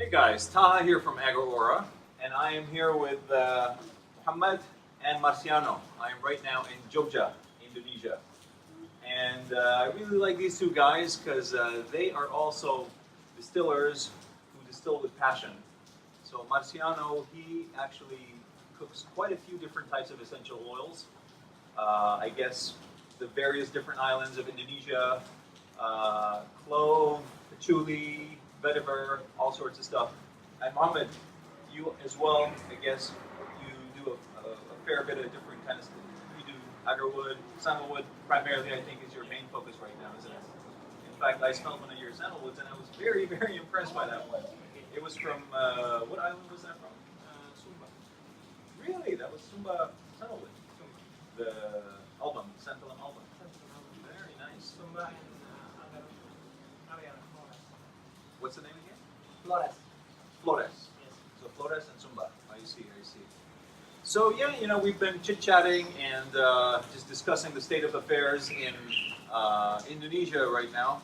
Hey guys, Taha here from Agar, and I am here with Muhammad and Marciano. I am right now in Jogja, Indonesia. And I really like these two guys because they are also distillers who distill with passion. So Marciano, he actually cooks quite a few different types of essential oils. I guess the various different islands of Indonesia, clove, patchouli, vetiver, all sorts of stuff. And Mohammed, you as well, I guess you do a fair bit of different kind of stuff. You do Agarwood, sandalwood, primarily I think is your main focus right now, isn't it? In fact, I smelled one of your sandalwoods and I was very, very impressed by that one. It was from, what island was that from? Sumba. Really? That was Sumba sandalwood? The album, Santalam album. Very nice. Sumba and Agar, Flores. What's the name again? Flores. Flores. Yes. So Flores and Sumba. I see, I see. So yeah, we've been chit-chatting and just discussing the state of affairs in Indonesia right now.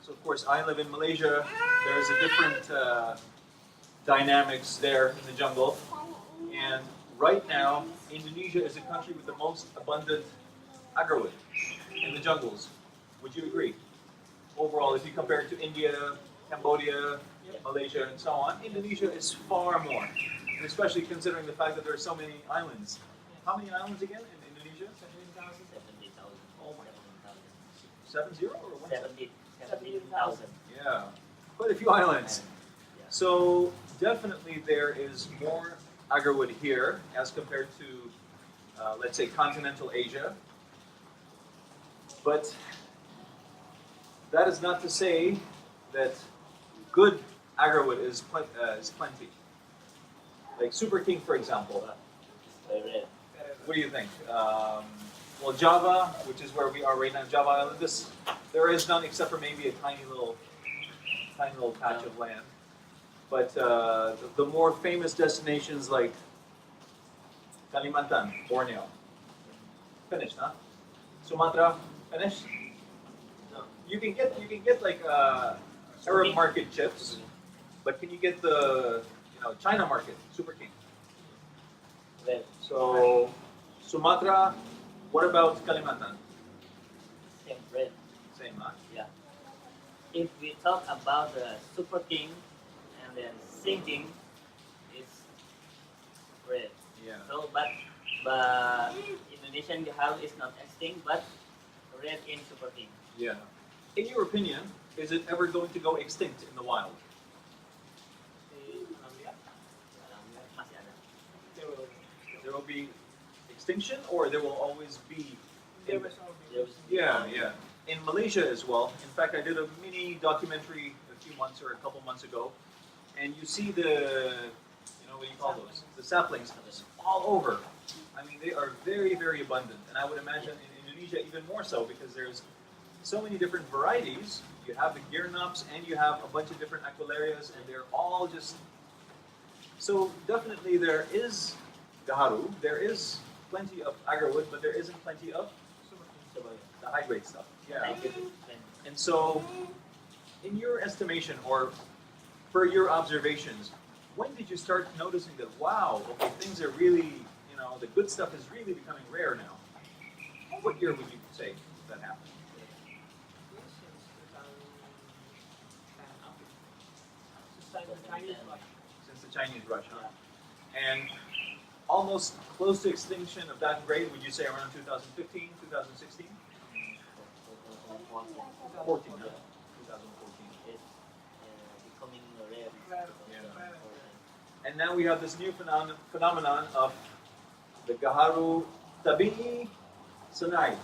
So of course, I live in Malaysia. There's a different dynamics there in the jungle. And right now, Indonesia is the country with the most abundant agarwood in the jungles. Would you agree? Overall, if you compare it to India, Cambodia, Malaysia, and so on, Indonesia is far more. And especially considering the fact that there are so many islands. How many islands again in Indonesia? 70,000. Oh my God. 70 or 1? 17,000. Yeah, quite a few islands. Yeah. So definitely there is more agarwood here as compared to, let's say, continental Asia. But that is not to say that good agarwood is plenty. Like Super King, for example. Very rare. What do you think? Well, Java, which is where we are right now, Java Island, there is none except for maybe a tiny little patch of land. But the more famous destinations like Kalimantan, Borneo, finished, huh? Sumatra, finished. No. You can get like Arab market chips, but can you get the China market Super King? Rare. So Sumatra. What about Kalimantan? Same rare. Same, huh? Yeah. If we talk about the Super King and then Sinking, it's rare. Yeah. So, but Indonesian Gaharu is not extinct, but rare in Super King. Yeah. In your opinion, is it ever going to go extinct in the wild? Masih ada. There will be extinction, or there will always be. There was no Yeah, yeah. In Malaysia as well. In fact, I did a mini documentary a few months or a couple months ago, and you see what do you call those? The saplings all over. I mean, they are very, very abundant, and I would imagine in Indonesia even more so because there's so many different varieties. You have the girnops, and you have a bunch of different aquilarias, and they're all just. So definitely there is gaharu, there is plenty of agarwood, but there isn't plenty of the high grade stuff. Yeah. And so, in your estimation, or per your observations, when did you start noticing that, wow, okay, things are really, the good stuff is really becoming rare now? What year would you say that happened? Since the Chinese rush, huh? And almost close to extinction of that grade, would you say around 2015, 2016? 14, huh? 2014. It's becoming rare. Yeah. And now we have this new phenomenon of the Gaharu Tabi'i Sanai.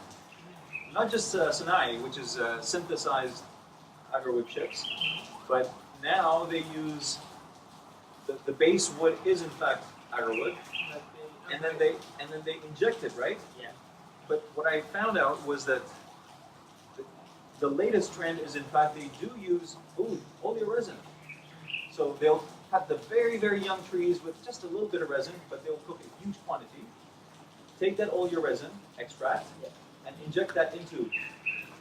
Not just Sanai, which is synthesized agarwood chips, but now they use the base wood is in fact agarwood, and then they inject it, right? Yeah. But what I found out was that the latest trend is in fact they do use oleoresin. So they'll have the very, very young trees with just a little bit of resin, but they'll cook a huge quantity. Take that oleoresin extract and inject that into.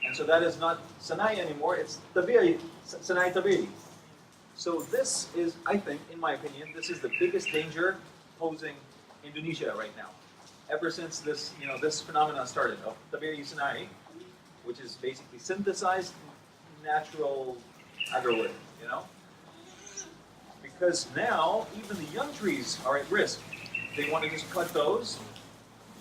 And so that is not Sanai anymore, it's Tabi'i, Sanai Tabi'i. So this is, I think, in my opinion, this is the biggest danger posing Indonesia right now. Ever since this, this phenomenon started of tabiri sinai, which is basically synthesized natural agarwood, because now even the young trees are at risk. They want to just cut those,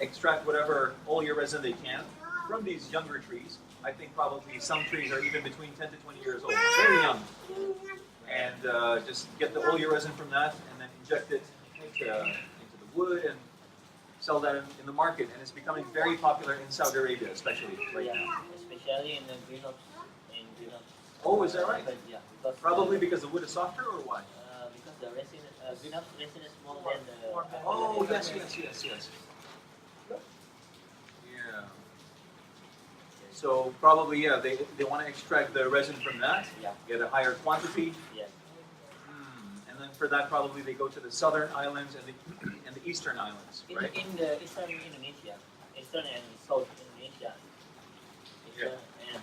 extract whatever oleoresin resin they can from these younger trees. I think probably some trees are even between 10 to 20 years old, very young, and just get the oleoresin resin from that and then inject it into the wood and sell that in the market. And it's becoming very popular in Saudi Arabia, especially right now. Especially in the greenhouse. Oh, is that right? But yeah, because Probably because the wood is softer, or why? because the resin, greenhouse resin is more than the. Oh, yes. Yeah. So probably, yeah, they want to extract the resin from that, Yeah. get a higher quantity, Yes. and then for that probably they go to the southern islands and the eastern islands, In, right? in the eastern Indonesia, eastern and south Indonesia, eastern and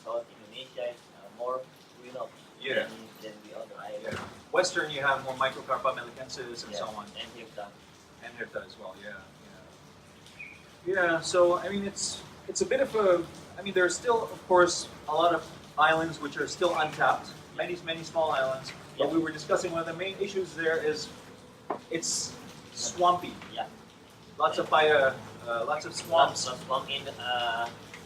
south Indonesia is more greenhouse Yeah. than the other Yeah. islands. Western you have more Microcarpa melicensis and Yes, so on, and Hirta. and Hirta as well. Yeah. So I mean, it's a bit of a. I mean, there's still, of course, a lot of islands which are still untapped. Many small islands. But Yeah. we were discussing one of the main issues there is it's swampy. Yeah. Lots of fire, lots of swamps, Swamp in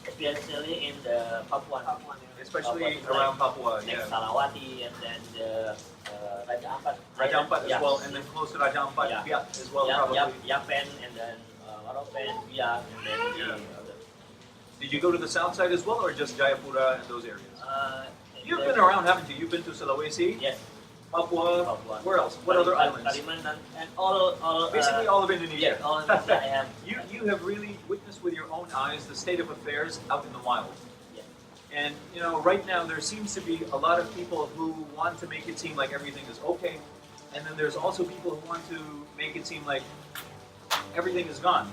especially in the Papua. especially Papua, around Papua. Like Yeah. Salawati and then the Raja Ampat. Raja Ampat as Yeah. well, and then close to Raja Ampat, Yeah. Biak as well, probably. Yapen and then Waropen, Biak, and then Yeah. the other. Did you go to the south side as well, or just Jayapura and those areas? You've the- been around, haven't you? You've been to Sulawesi, Yes, Papua. Papua. Where else? What other islands? Kalimantan and all. Basically, all of Indonesia. Yes, all of Indonesia I have. You have really witnessed with your own eyes the state of affairs out in the wild. Yes. And right now there seems to be a lot of people who want to make it seem like everything is okay, and then there's also people who want to make it seem like everything is gone.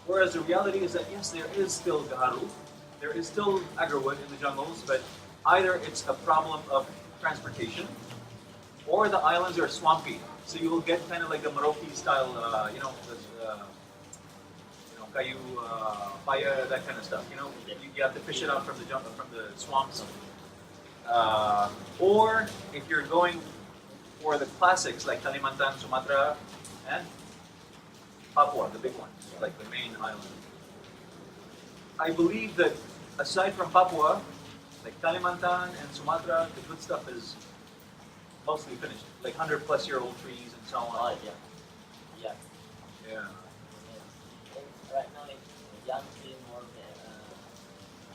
Whereas the reality is that yes, there is still gaharu, there is still agarwood in the jungles, but either it's a problem of transportation, or the islands are swampy. So you will get kind of like the Merauke style, kayu, paya, that kind of stuff. You have to fish it out from the swamps. Or if you're going for the classics like Kalimantan, Sumatra, and Papua, the big one, like the main island. I believe that aside from Papua, like Kalimantan and Sumatra, the good stuff is mostly finished, like 100-plus-year-old trees and so Oh, on. yeah. Yeah. Yeah. Right now it's young tree more than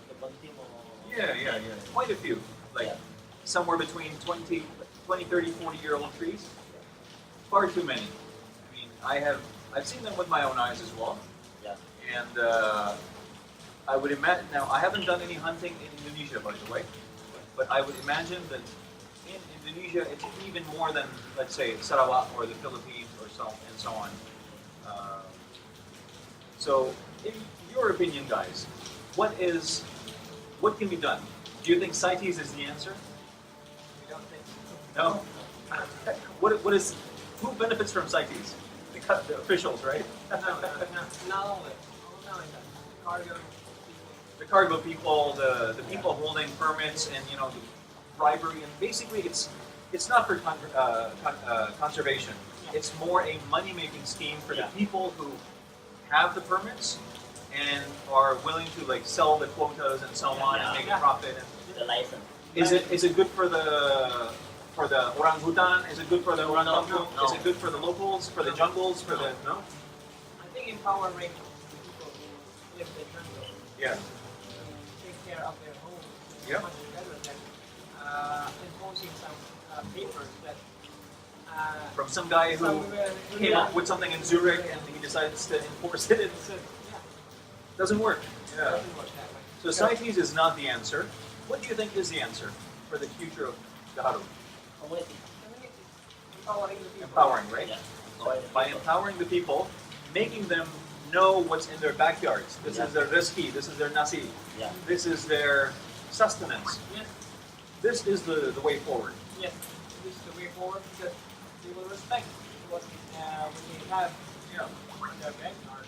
kebun tea more. Yeah. Quite a few, like Yeah. somewhere between 20, 30, 40-year-old trees. Far too many. I mean, I've seen them with my own eyes as well. Yeah. And I would imagine, now I haven't done any hunting in Indonesia, by the way, but I would imagine that in Indonesia it's even more than, let's say, Sarawak or the Philippines or so on. So, in your opinion, guys, what can be done? Do you think CITES is the answer? We don't think. No. Who benefits from CITES? The officials, right? No. The cargo people, the people holding permits, and the bribery, and basically it's not for conservation. It's more a money-making scheme for the Yeah. people who have the permits and are willing to sell the quotas and so on and make a profit. And The license. is it good for the orangutan? Is it good for the orang kampung? No. Is it good for the locals? For the jungles? For the no? I think empowering the people who live in the jungle Yeah. to take care of their homes is Yep. much better than imposing some papers that From some guy who came yeah. up with something in Zurich and he decides to enforce it. It doesn't work. Yeah. Doesn't work that way. So CITES is not the answer. What do you think is the answer for the future of Gaharu? Community. Empowering the people. Empowering, right? Yeah. By empowering the people, making them know what's in their backyards. This is their rizki, this is their nasi, Yeah. this is their sustenance. Yes. this is the way forward. Yes, this is the way forward because they will respect what they have Yeah. in their backyard.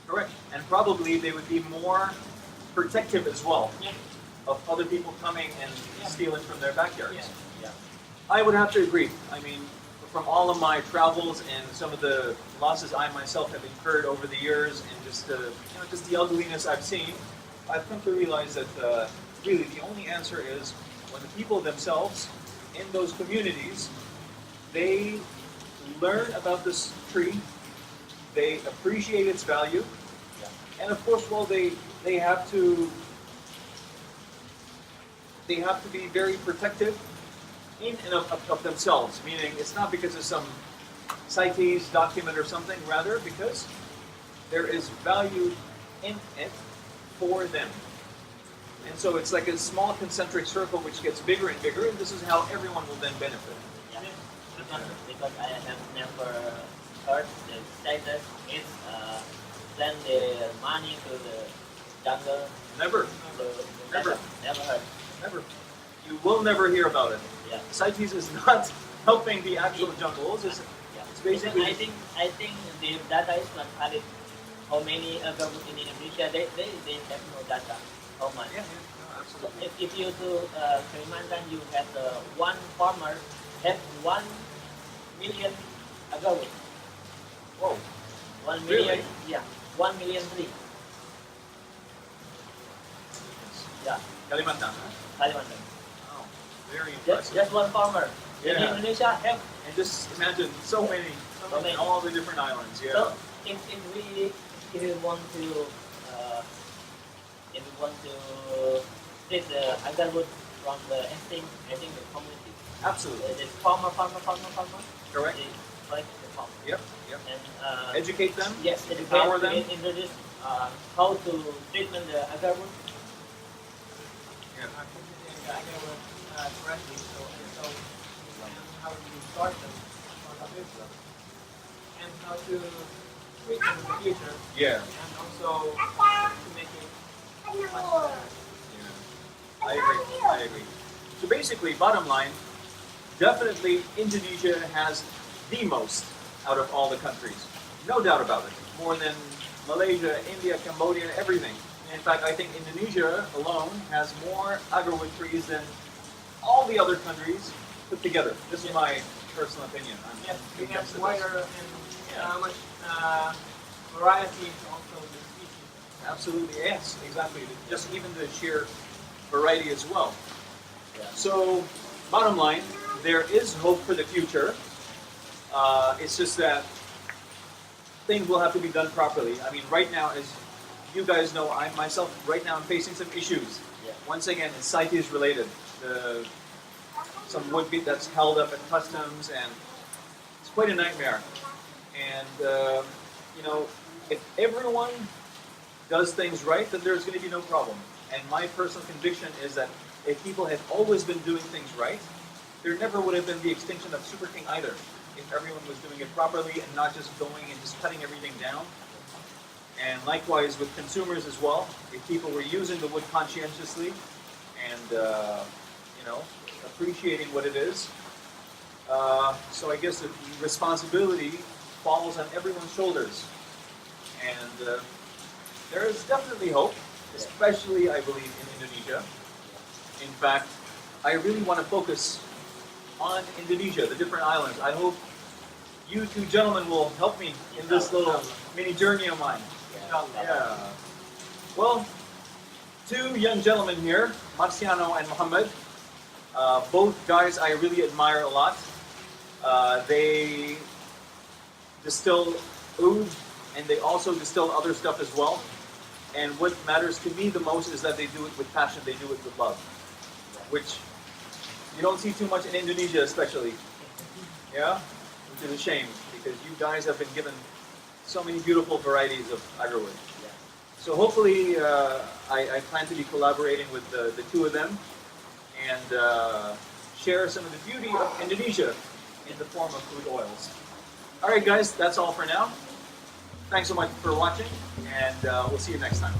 Correct. And probably they would be more protective as well Yeah. of other people coming and Yeah. stealing from their backyards. Yeah. Yeah. I would have to agree. I mean, from all of my travels and some of the losses I myself have incurred over the years, and just just the ugliness I've seen, I've come to realize that really the only answer is when the people themselves in those communities, they learn about this tree, they appreciate its value, Yeah. and of course, well, they have to be very protective in and of themselves, meaning it's not because of some CITES document or something, rather because there is value in it for them. And so it's like a small concentric circle which gets bigger and bigger, and this is how everyone will then benefit. Yeah. Because I have never heard the status is send the money to the jungle. Never, Never heard. never. You will never hear about it. Yeah. CITES is not helping the actual jungles. It's Yeah. basically Because I think the data is not valid. How many Agarwood in Indonesia? They have no data. How much? yeah, no, So absolutely. if you do Kalimantan, you have one farmer have 1 million Agarwood. Whoa. 1 million. Really? Yeah. 1 million tree. Yeah. Kalimantan. Huh? Kalimantan. Oh, very Just, impressive. just one farmer. In Yeah. Indonesia have. And just imagine so many So many. in all the different islands. Yeah. So if we want to take the Agarwood from the extinct the community, Absolutely. the farmer, Correct. they collect the farm Yep. Yep. and Educate them. yes, empower them. introduce how to treatment the Agarwood. Yeah. Completely Agarwood correctly. So how to start them on a business and how to treat them in the future, Yeah. and also to make it much better. Yeah. I agree. So basically, bottom line, definitely Indonesia has the most out of all the countries. No doubt about it. More than Malaysia, India, Cambodia, everything. In fact, I think Indonesia alone has more agarwood trees than all the other countries put together. This is my personal opinion. I'm Yes, we have convinced of this. wider and Yeah. much variety also the species. Absolutely, yes, exactly. Just even the sheer variety as well. Yeah. So, bottom line, there is hope for the future. It's just that things will have to be done properly. I mean, right now, as you guys know, I myself, right now, I'm facing some issues. Yeah. Once again, it's CITES related. Some wood that's held up at customs, and it's quite a nightmare. And, if everyone does things right, then there's going to be no problem. And my personal conviction is that if people had always been doing things right, there never would have been the extinction of Super King either. If everyone was doing it properly and not just going and just cutting everything down. And likewise with consumers as well, if people were using the wood conscientiously and appreciating what it is. So I guess the responsibility falls on everyone's shoulders. And there is definitely hope, especially I believe in Indonesia. In fact, I really want to focus on Indonesia, the different islands. I hope you two gentlemen will help me in this little mini journey of mine. Yeah. Well, two young gentlemen here, Marciano and Mohammed. Both guys I really admire a lot. They distill oud, and they also distill other stuff as well. And what matters to me the most is that they do it with passion, they do it with love. Which you don't see too much in Indonesia especially. Yeah? Which is a shame, because you guys have been given so many beautiful varieties of agarwood. Yeah. So hopefully I plan to be collaborating with the two of them and share some of the beauty of Indonesia in the form of food oils. Alright guys, that's all for now. Thanks so much for watching, and we'll see you next time.